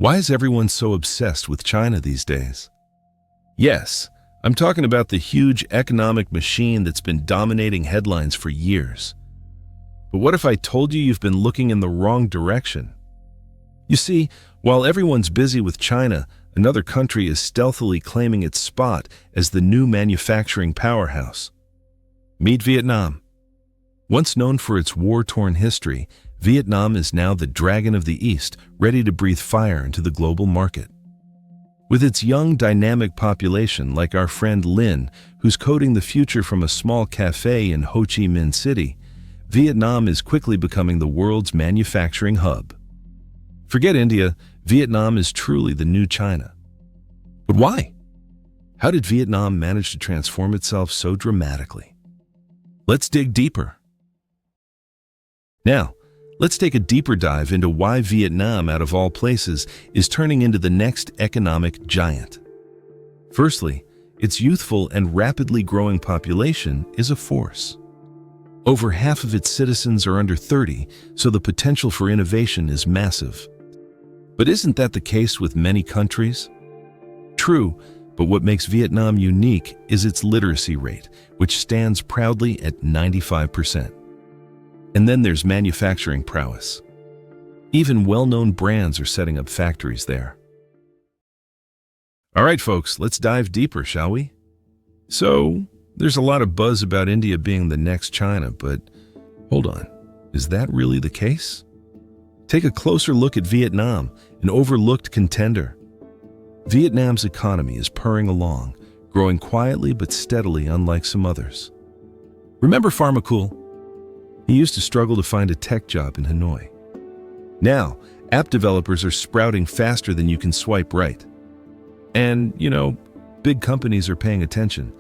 Why is everyone so obsessed with China these days? Yes, I'm talking about the huge economic machine that's been dominating headlines for years. But what if I told you you've been looking in the wrong direction? You see, while everyone's busy with China, another country is stealthily claiming its spot as the new manufacturing powerhouse. Meet Vietnam. Once known for its war-torn history, Vietnam is now the dragon of the East, ready to breathe fire into the global market. With its young, dynamic population, like our friend Lin, who's coding the future from a small cafe in Ho Chi Minh City, Vietnam is quickly becoming the world's manufacturing hub. Forget India, Vietnam is truly the new China. But why? How did Vietnam manage to transform itself so dramatically? Let's dig deeper. Now, let's take a deeper dive into why Vietnam, out of all places, is turning into the next economic giant. Firstly, its youthful and rapidly growing population is a force. Over half of its citizens are under 30, so the potential for innovation is massive. But isn't that the case with many countries? True, but what makes Vietnam unique is its literacy rate, which stands proudly at 95%. And then there's manufacturing prowess. Even well-known brands are setting up factories there. All right, folks, let's dive deeper, shall we? So, there's a lot of buzz about India being the next China, but hold on, is that really the case? Take a closer look at Vietnam, an overlooked contender. Vietnam's economy is purring along, growing quietly but steadily, unlike some others. Remember Pharmacool? He used to struggle to find a tech job in Hanoi. Now, app developers are sprouting faster than you can swipe right. And, big companies are paying attention.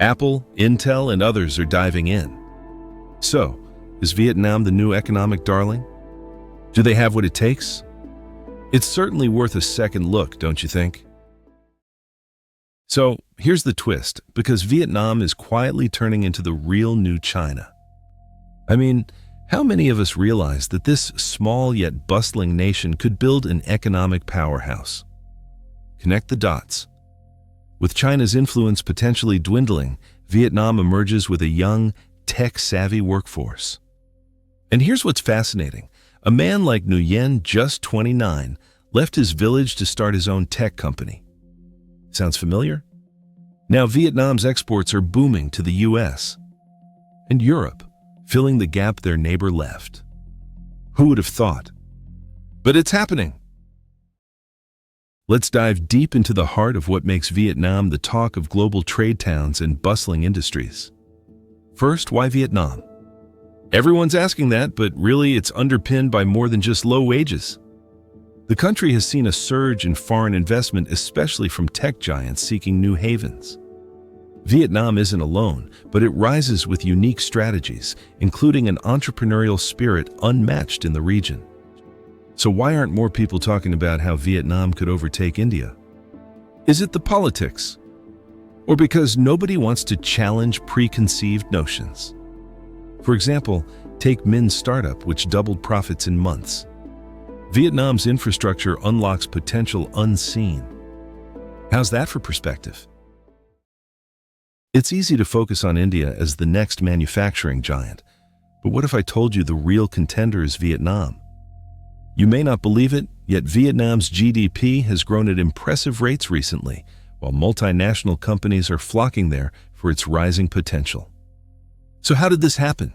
Apple, Intel, and others are diving in. So, is Vietnam the new economic darling? Do they have what it takes? It's certainly worth a second look, don't you think? So, here's the twist, because Vietnam is quietly turning into the real new China. I mean, how many of us realize that this small yet bustling nation could build an economic powerhouse? Connect the dots. With China's influence potentially dwindling, Vietnam emerges with a young, tech-savvy workforce. And here's what's fascinating. A man like Nguyen, just 29, left his village to start his own tech company. Sounds familiar? Now Vietnam's exports are booming to the US and Europe, filling the gap their neighbor left. Who would have thought? But it's happening. Let's dive deep into the heart of what makes Vietnam the talk of global trade towns and bustling industries. First, why Vietnam? Everyone's asking that, but really it's underpinned by more than just low wages. The country has seen a surge in foreign investment, especially from tech giants seeking new havens. Vietnam isn't alone, but it rises with unique strategies, including an entrepreneurial spirit unmatched in the region. So why aren't more people talking about how Vietnam could overtake India? Is it the politics? Or because nobody wants to challenge preconceived notions? For example, take Min's startup, which doubled profits in months. Vietnam's infrastructure unlocks potential unseen. How's that for perspective? It's easy to focus on India as the next manufacturing giant, but what if I told you the real contender is Vietnam? You may not believe it, yet Vietnam's GDP has grown at impressive rates recently, while multinational companies are flocking there for its rising potential. So how did this happen?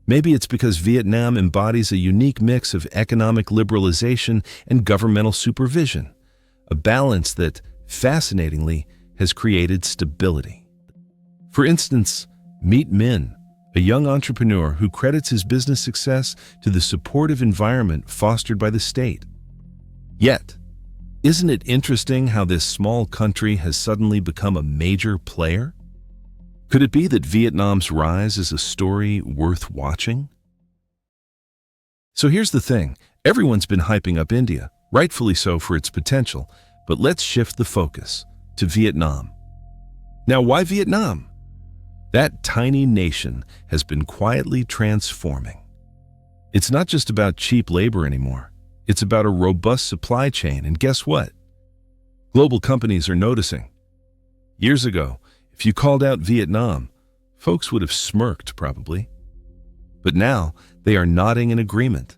Maybe it's because Vietnam embodies a unique mix of economic liberalization and governmental supervision, a balance that, fascinatingly, has created stability. For instance, meet Min, a young entrepreneur who credits his business success to the supportive environment fostered by the state. Yet, isn't it interesting how this small country has suddenly become a major player? Could it be that Vietnam's rise is a story worth watching? So here's the thing, everyone's been hyping up India, rightfully so for its potential, but let's shift the focus to Vietnam. Now why Vietnam? That tiny nation has been quietly transforming. It's not just about cheap labor anymore, It's about a robust supply chain, and guess what? Global companies are noticing. Years ago, if you called out Vietnam, folks would have smirked probably. But now, they are nodding in agreement.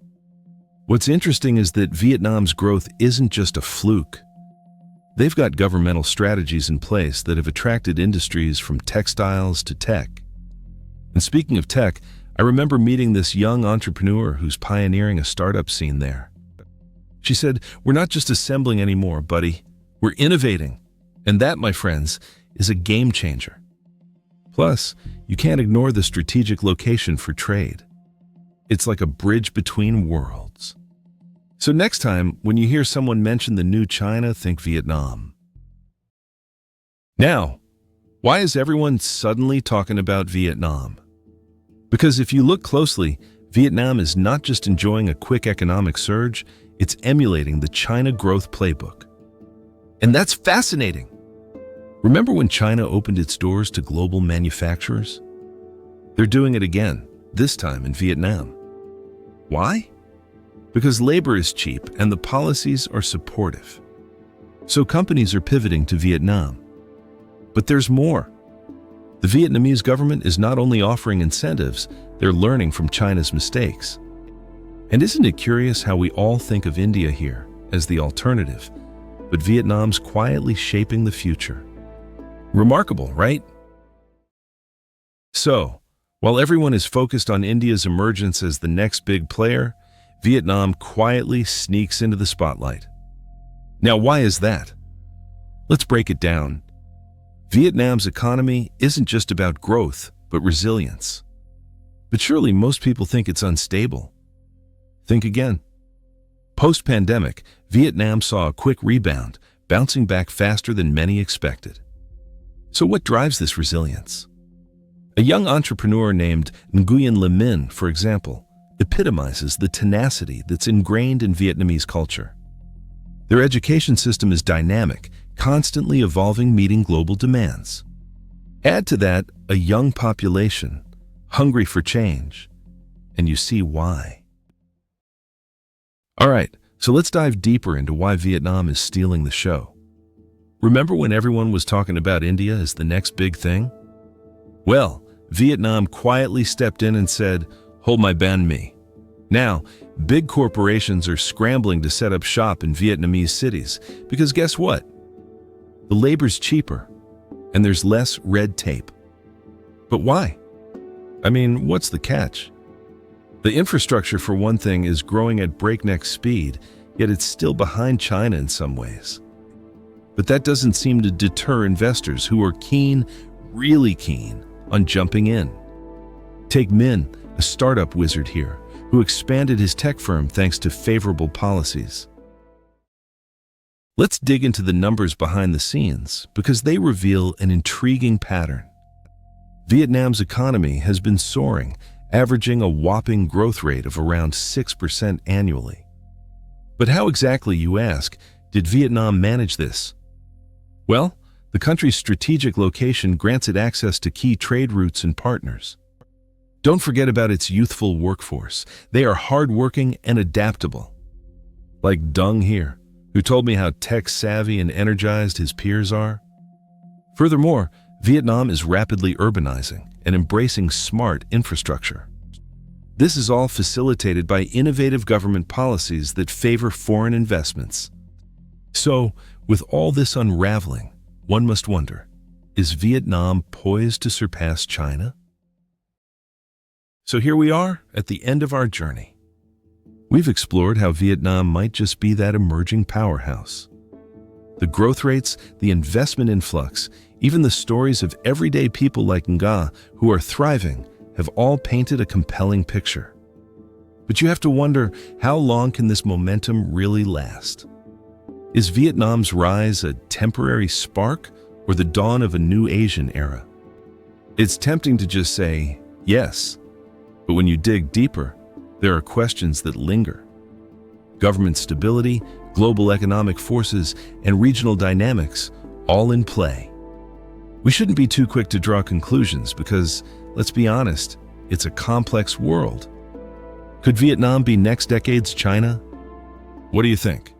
What's interesting is that Vietnam's growth isn't just a fluke. They've got governmental strategies in place that have attracted industries from textiles to tech. And speaking of tech, I remember meeting this young entrepreneur who's pioneering a startup scene there. She said, "We're not just assembling anymore, buddy. We're innovating." And that, my friends, is a game changer. Plus, you can't ignore the strategic location for trade. It's like a bridge between worlds. So next time, when you hear someone mention the new China, think Vietnam. Now, why is everyone suddenly talking about Vietnam? Because if you look closely, Vietnam is not just enjoying a quick economic surge, it's emulating the China growth playbook. And that's fascinating. Remember when China opened its doors to global manufacturers? They're doing it again, this time in Vietnam. Why? Because labor is cheap and the policies are supportive. So companies are pivoting to Vietnam. But there's more. The Vietnamese government is not only offering incentives, they're learning from China's mistakes. And isn't it curious how we all think of India here as the alternative, but Vietnam's quietly shaping the future? Remarkable, right? So, while everyone is focused on India's emergence as the next big player, Vietnam quietly sneaks into the spotlight. Now, why is that? Let's break it down. Vietnam's economy isn't just about growth, but resilience. But surely most people think it's unstable. Think again. Post-pandemic, Vietnam saw a quick rebound, bouncing back faster than many expected. So what drives this resilience? A young entrepreneur named Nguyen Le Minh, for example, epitomizes the tenacity that's ingrained in Vietnamese culture. Their education system is dynamic, constantly evolving, meeting global demands. Add to that a young population, hungry for change, and you see why. All right, so let's dive deeper into why Vietnam is stealing the show. Remember when everyone was talking about India as the next big thing? Well, Vietnam quietly stepped in and said, "Hold my banh mi." Now, big corporations are scrambling to set up shop in Vietnamese cities because guess what? The labor's cheaper and there's less red tape. But why? I mean, what's the catch? The infrastructure, for one thing, is growing at breakneck speed, yet it's still behind China in some ways. But that doesn't seem to deter investors who are keen, really keen, on jumping in. Take Min, a startup wizard here, who expanded his tech firm thanks to favorable policies. Let's dig into the numbers behind the scenes because they reveal an intriguing pattern. Vietnam's economy has been soaring, averaging a whopping growth rate of around 6% annually. But how exactly, you ask, did Vietnam manage this? Well, the country's strategic location grants it access to key trade routes and partners. Don't forget about its youthful workforce. They are hardworking and adaptable. Like Dung here, who told me how tech-savvy and energized his peers are. Furthermore, Vietnam is rapidly urbanizing and embracing smart infrastructure. This is all facilitated by innovative government policies that favor foreign investments. So, with all this unraveling, one must wonder, is Vietnam poised to surpass China? So here we are at the end of our journey. We've explored how Vietnam might just be that emerging powerhouse. The growth rates, the investment influx, even the stories of everyday people like Nga who are thriving have all painted a compelling picture. But you have to wonder, how long can this momentum really last? Is Vietnam's rise a temporary spark or the dawn of a new Asian era? It's tempting to just say, yes, but when you dig deeper, there are questions that linger. Government stability, global economic forces, and regional dynamics all in play. We shouldn't be too quick to draw conclusions because, let's be honest, it's a complex world. Could Vietnam be next decade's China? What do you think?